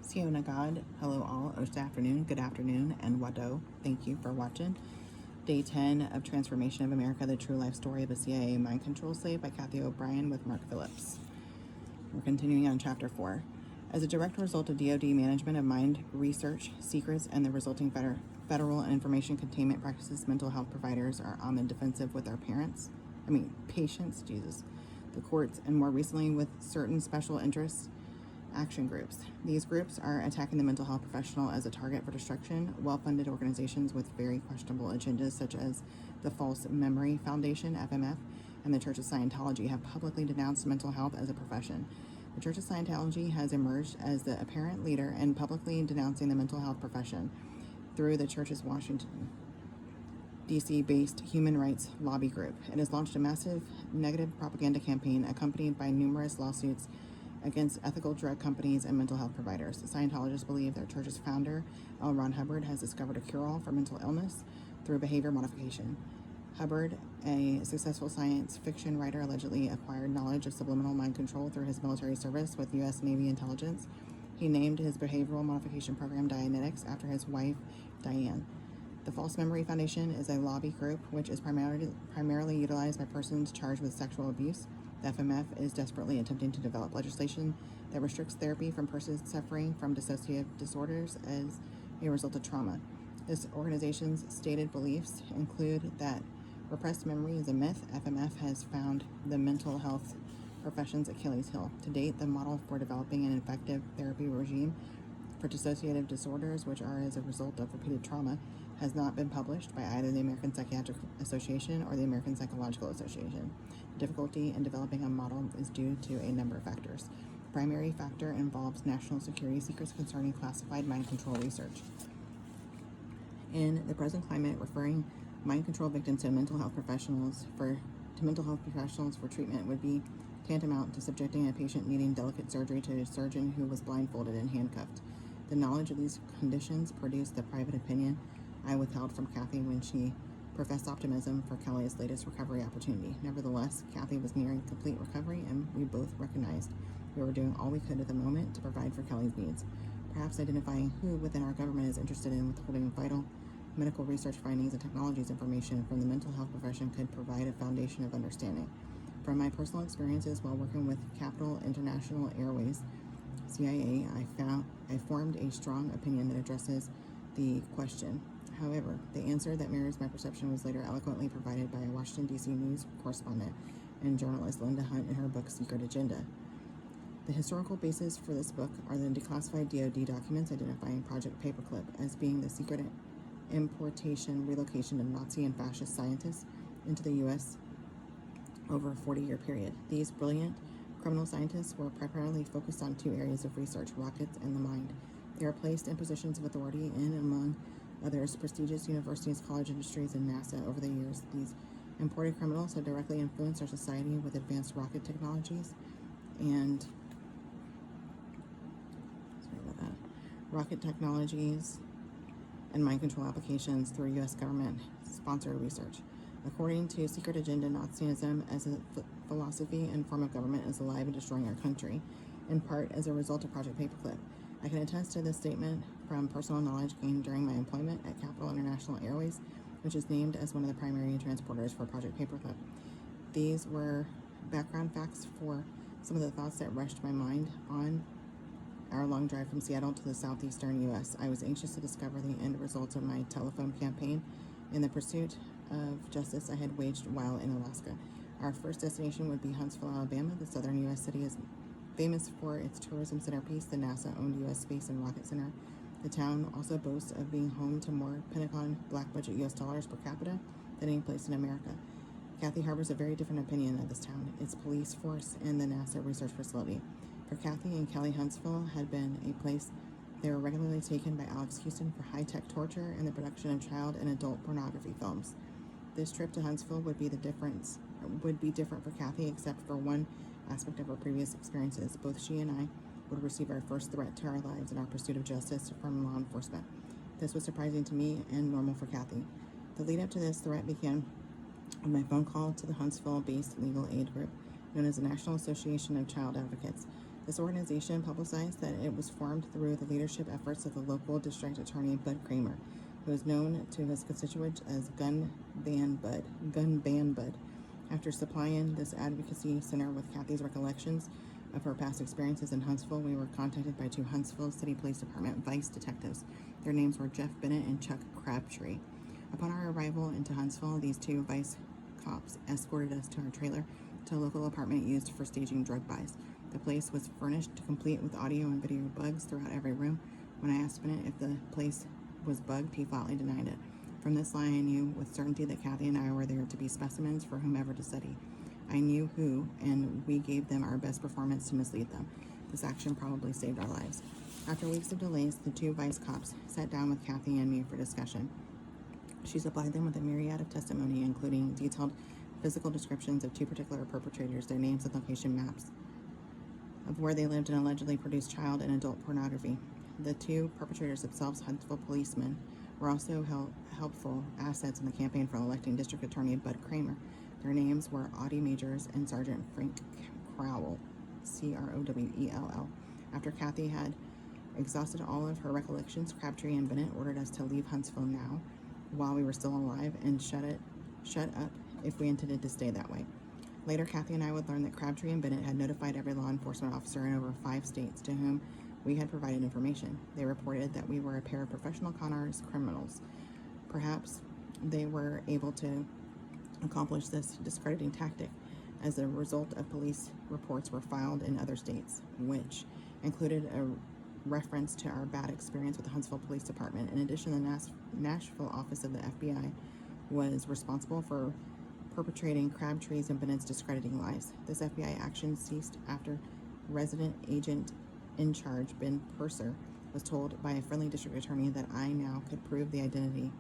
Sio Nagad, hello all, Oshta afternoon, good afternoon, and Wado. Thank you for watching. Day 10 of Transformation of America, the true life story of a CIA mind control slave by Kathy O'Brien with Mark Phillips. We're continuing on chapter 4. As a direct result of DoD management of mind research secrets and the resulting federal and information containment practices, mental health providers are on the defensive with patients, the courts, and more recently with certain special interests action groups. These groups are attacking the mental health professional as a target for destruction. Well-funded organizations with very questionable agendas, such as the False Memory Foundation, FMF, and the Church of Scientology, have publicly denounced mental health as a profession. The Church of Scientology has emerged as the apparent leader in publicly denouncing the mental health profession through the Church's Washington, D.C.-based human rights lobby group. It has launched a massive negative propaganda campaign accompanied by numerous lawsuits against ethical drug companies and mental health providers. The Scientologists believe their church's founder, L. Ron Hubbard, has discovered a cure-all for mental illness through behavior modification. Hubbard, a successful science fiction writer, allegedly acquired knowledge of subliminal mind control through his military service with U.S. Navy intelligence. He named his behavioral modification program Dianetics after his wife, Diane. The False Memory Foundation is a lobby group which is primarily utilized by persons charged with sexual abuse. The FMF is desperately attempting to develop legislation that restricts therapy from persons suffering from dissociative disorders as a result of trauma. This organization's stated beliefs include that repressed memory is a myth. FMF has found the mental health profession's Achilles heel. To date, the model for developing an effective therapy regime for dissociative disorders, which are as a result of repeated trauma, has not been published by either the American Psychiatric Association or the American Psychological Association. The difficulty in developing a model is due to a number of factors. The primary factor involves national security secrets concerning classified mind control research. In the present climate, referring mind control victims to mental health professionals for treatment would be tantamount to subjecting a patient needing delicate surgery to a surgeon who was blindfolded and handcuffed. The knowledge of these conditions produced the private opinion I withheld from Kathy when she professed optimism for Kelly's latest recovery opportunity. Nevertheless, Kathy was nearing complete recovery, and we both recognized we were doing all we could at the moment to provide for Kelly's needs. Perhaps identifying who within our government is interested in withholding vital medical research findings and technologies information from the mental health profession could provide a foundation of understanding. From my personal experiences while working with Capital International Airways, CIA, I formed a strong opinion that addresses the question. However, the answer that mirrors my perception was later eloquently provided by a Washington, D.C. news correspondent and journalist Linda Hunt in her book Secret Agenda. The historical basis for this book are the declassified DoD documents identifying Project Paperclip as being the secret importation relocation of Nazi and fascist scientists into the U.S. over a 40-year period. These brilliant criminal scientists were primarily focused on two areas of research, rockets and the mind. They are placed in positions of authority in, among others, prestigious universities, college industries, and NASA. Over the years, these imported criminals have directly influenced our society with advanced rocket technologies and mind control applications through U.S. government-sponsored research. According to Secret Agenda, Nazism as a philosophy and form of government is alive and destroying our country, in part as a result of Project Paperclip. I can attest to this statement from personal knowledge gained during my employment at Capital International Airways, which is named as one of the primary transporters for Project Paperclip. These were background facts for some of the thoughts that rushed my mind on our long drive from Seattle to the southeastern U.S. I was anxious to discover the end results of my telephone campaign in the pursuit of justice I had waged while in Alaska. Our first destination would be Huntsville, Alabama. The southern U.S. city is famous for its tourism centerpiece, the NASA-owned U.S. Space and Rocket Center. The town also boasts of being home to more Pentagon black budget U.S. dollars per capita than any place in America. Kathy harbors a very different opinion of this town, its police force, and the NASA research facility. For Kathy and Kelly, Huntsville had been a place they were regularly taken by Alex Houston for high-tech torture and the production of child and adult pornography films. This trip to Huntsville would be different for Kathy, except for one aspect of her previous experiences. Both she and I would receive our first threat to our lives in our pursuit of justice from law enforcement. This was surprising to me and normal for Kathy. The lead up to this threat began with my phone call to the Huntsville-based legal aid group known as the National Association of Child Advocates. This organization publicized that it was formed through the leadership efforts of the local district attorney Bud Kramer, who is known to his constituents as Gun Ban Bud. After supplying this advocacy center with Kathy's recollections of her past experiences in Huntsville, we were contacted by 2 Huntsville City Police Department vice detectives. Their names were Jeff Bennett and Chuck Crabtree. Upon our arrival into Huntsville, these 2 vice cops escorted us to our trailer to a local apartment used for staging drug buys. The place was furnished complete with audio and video bugs throughout every room. When I asked Bennett if the place was bugged, he flatly denied it. From this lie, I knew with certainty that Kathy and I were there to be specimens for whomever to study. I knew who, and we gave them our best performance to mislead them. This action probably saved our lives. After weeks of delays, the 2 vice cops sat down with Kathy and me for discussion. She supplied them with a myriad of testimony, including detailed physical descriptions of 2 particular perpetrators, their names and location maps of where they lived, and allegedly produced child and adult pornography. The 2 perpetrators themselves, Huntsville policemen, were also helpful assets in the campaign for electing District Attorney Bud Kramer. Their names were Audie Majors and Sergeant Frank Crowell, Crowell. After Kathy had exhausted all of her recollections, Crabtree and Bennett ordered us to leave Huntsville now, while we were still alive, and shut up if we intended to stay that way. Later, Kathy and I would learn that Crabtree and Bennett had notified every law enforcement officer in over 5 states to whom we had provided information. They reported that we were a pair of professional con artist criminals. Perhaps they were able to accomplish this discrediting tactic as a result of police reports were filed in other states, which included a reference to our bad experience with the Huntsville Police Department. In addition, the Nashville office of the FBI was responsible for perpetrating Crabtree's and Bennett's discrediting lies. This FBI action ceased after resident agent in charge, Ben Purser, was told by a friendly district attorney that I now could prove the identity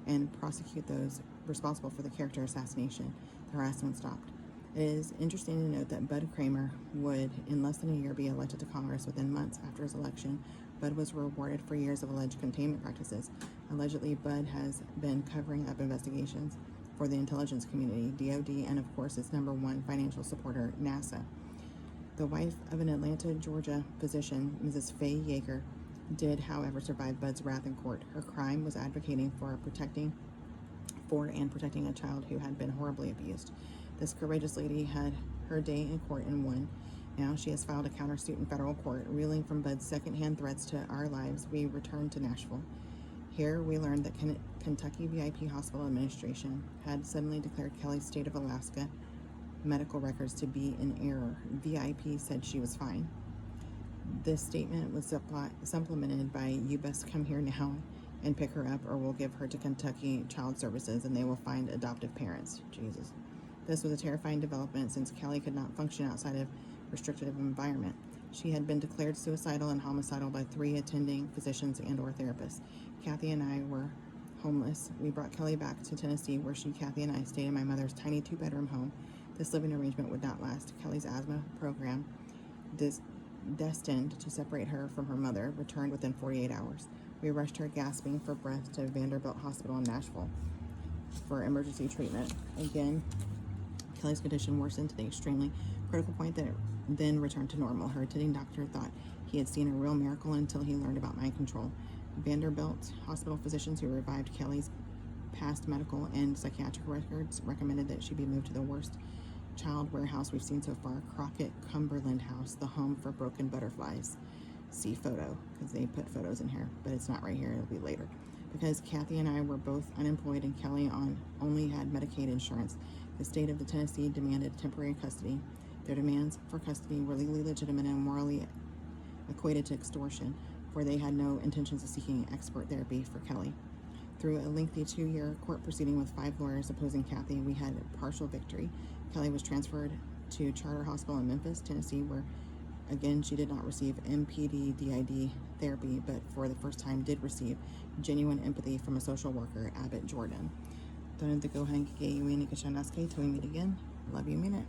and prosecute those responsible for the character assassination. The harassment stopped. It is interesting to note that Bud Kramer would, in less than a year, be elected to Congress. Within months after his election, Bud was rewarded for years of alleged containment practices. Allegedly, Bud has been covering up investigations for the intelligence community, DOD, and of course its #1 financial supporter, NASA. The wife of an Atlanta, Georgia physician, Mrs. Faye Yeager, did, however, survive Bud's wrath in court. Her crime was advocating for protecting a child who had been horribly abused. This courageous lady had her day in court and won. Now she has filed a countersuit in federal court. Reeling from Bud's secondhand threats to our lives, we returned to Nashville. Here we learned that Kentucky VIP Hospital Administration had suddenly declared Kelly's state of Alaska medical records to be in error. VIP said she was fine. This statement was supplemented by, "You best come here now and pick her up, or we'll give her to Kentucky Child Services and they will find adoptive parents." Jesus. This was a terrifying development since Kelly could not function outside of restrictive environment. She had been declared suicidal and homicidal by 3 attending physicians and or therapists. Kathy and I were homeless. We brought Kelly back to Tennessee, where Kathy and I stayed in my mother's tiny 2-bedroom home. This living arrangement would not last. Kelly's asthma program, destined to separate her from her mother, returned within 48 hours. We rushed her, gasping for breath, to Vanderbilt Hospital in Nashville for emergency treatment. Again, Kelly's condition worsened to the extremely critical point that it then returned to normal. Her attending doctor thought he had seen a real miracle until he learned about mind control. Vanderbilt Hospital physicians who revived Kelly's past medical and psychiatric records recommended that she be moved to the worst child warehouse we've seen so far, Crockett Cumberland House, the home for broken butterflies. See photo, because they put photos in here, but it's not right here, it'll be later. Because Kathy and I were both unemployed and Kelly only had Medicaid insurance, the state of Tennessee demanded temporary custody. Their demands for custody were legally legitimate and morally equated to extortion, for they had no intentions of seeking expert therapy for Kelly. Through a lengthy 2-year court proceeding with 5 lawyers opposing Kathy, we had partial victory. Kelly was transferred to Charter Hospital in Memphis, Tennessee, where, again, she did not receive MPD-DID therapy, but for the first time did receive genuine empathy from a social worker, Abbott Jordan. Till we meet again, love you, mean it.